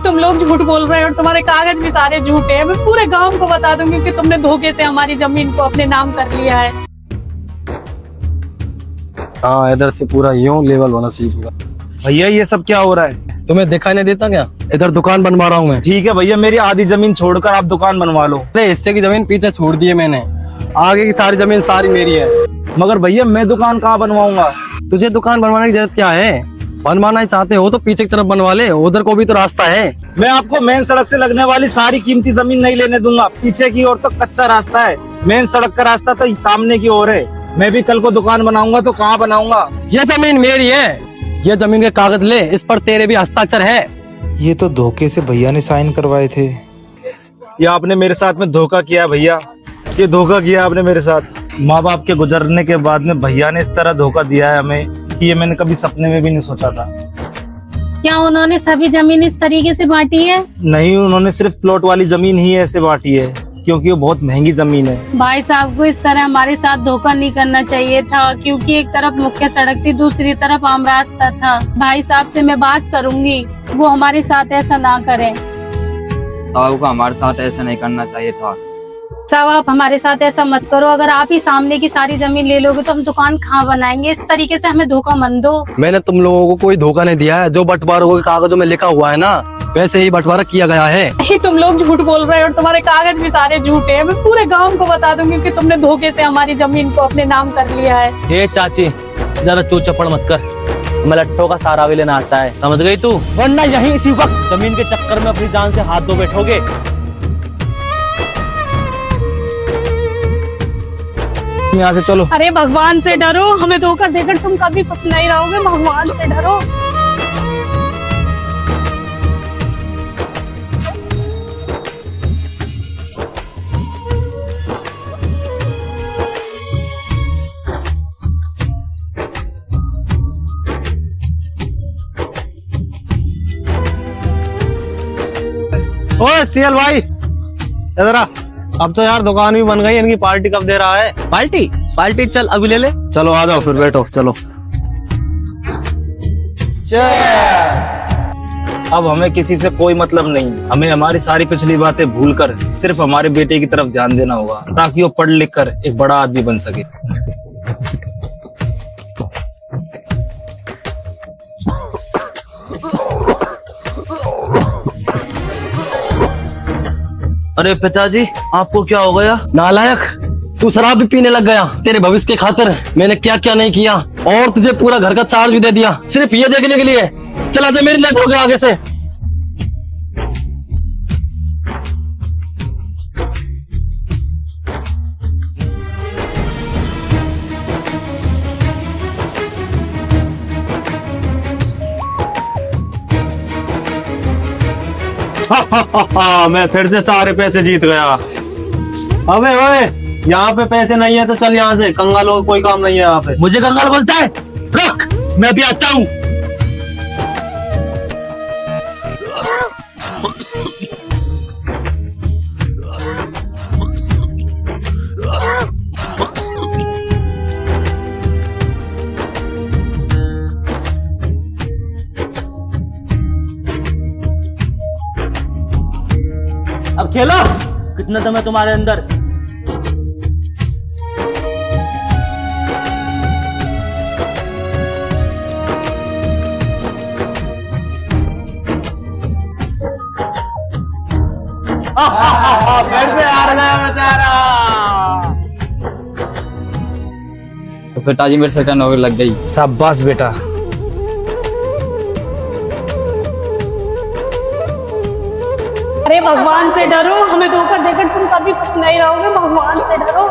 तुम लोग झूठ बोल रहे हो और तुम्हारे कागज भी सारे झूठे हैं। मैं पूरे गांव को बता दूंगी कि तुमने धोखे से हमारी जमीन को अपने नाम कर लिया है। हाँ, इधर से पूरा यूं लेवल होना चाहिए पूरा। भैया ये सब क्या हो रहा है? तुम्हें दिखाई नहीं देता क्या? इधर दुकान बनवा रहा हूँ मैं। ठीक है भैया, मेरी आधी जमीन छोड़कर आप दुकान बनवा लो। अरे हिस्से की जमीन पीछे छोड़ दी है मैंने, आगे की सारी जमीन सारी मेरी है। मगर भैया मैं दुकान कहाँ बनवाऊंगा? तुझे दुकान बनवाने की जरूरत क्या है? बनवाना ही चाहते हो तो पीछे की तरफ बनवा ले, उधर को भी तो रास्ता है। मैं आपको मेन सड़क से लगने वाली सारी कीमती जमीन नहीं लेने दूंगा। पीछे की ओर तो कच्चा रास्ता है, मेन सड़क का रास्ता तो सामने की ओर है। मैं भी कल को दुकान बनाऊंगा तो कहाँ बनाऊंगा? ये जमीन मेरी है, ये जमीन के कागज ले, इस पर तेरे भी हस्ताक्षर है। ये तो धोखे से भैया ने साइन करवाए थे। ये आपने मेरे साथ में धोखा किया भैया, ये धोखा किया आपने मेरे साथ। माँ बाप के गुजरने के बाद में भैया ने इस तरह धोखा दिया है हमें, ये मैंने कभी सपने में भी नहीं सोचा था। क्या उन्होंने सभी जमीन इस तरीके से बांटी है? नहीं, उन्होंने सिर्फ प्लॉट वाली जमीन ही ऐसे बांटी है, क्योंकि वो बहुत महंगी जमीन है। भाई साहब को इस तरह हमारे साथ धोखा नहीं करना चाहिए था, क्योंकि एक तरफ मुख्य सड़क थी, दूसरी तरफ आम रास्ता था। भाई साहब से मैं बात करूंगी, वो हमारे साथ ऐसा ना करें। साहब को हमारे साथ ऐसा नहीं करना चाहिए था। साहब आप हमारे साथ ऐसा मत करो, अगर आप ही सामने की सारी जमीन ले लोगे तो हम दुकान कहाँ बनाएंगे? इस तरीके से हमें धोखा मत दो। मैंने तुम लोगों को कोई धोखा नहीं दिया है, जो बंटवारा के कागजों में लिखा हुआ है ना, वैसे ही बंटवारा किया गया है। नहीं, तुम लोग झूठ बोल रहे हो और तुम्हारे कागज भी सारे झूठे हैं। मैं पूरे गांव को बता दूंगी कि तुमने धोखे से हमारी जमीन को अपने नाम कर लिया है। ये चाची जरा चू चपड़ मत कर, मैं लट्टों का सहारा भी लेना आता है, समझ गई तू? वरना यहीं इसी वक्त जमीन के चक्कर में अपनी जान से हाथ धो बैठोगे। यहाँ से चलो। अरे भगवान से डरो, हमें धोखा देकर तुम कभी कुछ नहीं रहोगे। भगवान से डरो। ओए सीएल भाई, इधर आ। अब तो यार दुकान भी बन गई, इनकी पार्टी कब दे रहा है? पार्टी चल अभी ले ले। चलो आ जाओ, फिर बैठो चलो। अब हमें किसी से कोई मतलब नहीं, हमें हमारी सारी पिछली बातें भूलकर सिर्फ हमारे बेटे की तरफ ध्यान देना होगा, ताकि वो पढ़ लिख कर एक बड़ा आदमी बन सके। अरे पिताजी आपको क्या हो गया? नालायक, तू शराब भी पीने लग गया। तेरे भविष्य के खातिर मैंने क्या क्या नहीं किया, और तुझे पूरा घर का चार्ज भी दे दिया, सिर्फ ये देखने के लिए। चला जा, मेरी लेट हो गया आगे से। मैं फिर से सारे पैसे जीत गया। अबे ओए, यहाँ पे पैसे नहीं है तो चल यहाँ से, कंगालों कोई काम नहीं है यहाँ पे। मुझे कंगाल बोलता है? रुक, मैं भी आता हूँ। अब खेलो, कितना दम है तुम्हारे अंदर? फिर से हार गया बेचारा। तो पिताजी मेरे सरकार नौकरी लग गई। शाबाश बेटा। अरे भगवान से डरो, हमें धोखा देकर तुम कभी कुछ नहीं रहोगे। भगवान से डरो।